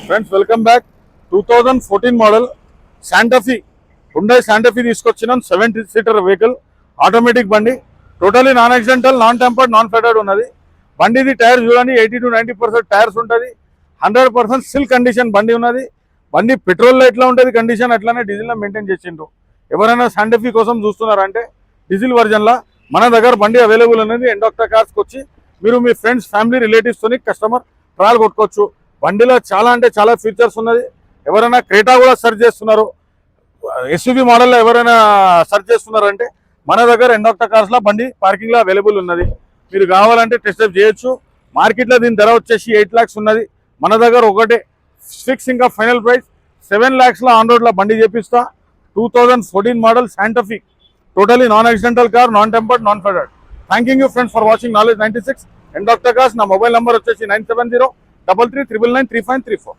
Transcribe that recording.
Friends welcome back. 2014 model Santa Fe, Hyundai Santa Fe తీసుకొచ్చినాం. 7 seater vehicle, automatic బండి, totally non accidental, non tampered, non ఫెడర్డ్ ఉన్నది. బండిది tyre చూడండి, 80 to 90% టైర్స్ ఉంటుంది. 100% సిల్ కండిషన్ బండి ఉన్నది. బండి పెట్రోల్లో ఎట్లా ఉంటుంది కండిషన్, అట్లానే డీజిల్లో మెయింటైన్ చేసిండ్రు. ఎవరైనా శాంటాఫీ కోసం చూస్తున్నారంటే డీజిల్ వర్జన్లో మన దగ్గర బండి అవైలబుల్ ఉన్నది. ఎండాక్టర్ కార్స్కి వచ్చి మీరు మీ ఫ్రెండ్స్, ఫ్యామిలీ, రిలేటివ్స్తోని కస్టమర్ ట్రయల్ కొట్టుకోవచ్చు. బండిలో చాలా అంటే చాలా ఫీచర్స్ ఉన్నది. ఎవరైనా క్రేటా కూడా సెర్చ్ చేస్తున్నారు, ఎస్యూవీ మోడల్లో ఎవరైనా సెర్చ్ చేస్తున్నారంటే మన దగ్గర ఎండాక్టర్ కార్స్లో బండి పార్కింగ్లో అవైలబుల్ ఉన్నది. మీరు కావాలంటే టెస్ట్ డ్రైవ్ చేయొచ్చు. మార్కెట్లో దీని ధర వచ్చేసి 8 lakhs ఉన్నది. మన దగ్గర ఒకటే ఫిక్స్, ఇంకా ఫైనల్ ప్రైస్ 7 lakhsలో ఆన్ రోడ్లో బండి చేపిస్తా. 2014 model Santa Fe, totally non accidental car, non tampered, non ఫెడర్డ్. Thanking you friends for watching knowledge 96 ఎండాక్టర్ కార్స్. నా మొబైల్ నెంబర్ వచ్చేసి 970 33 999 3534.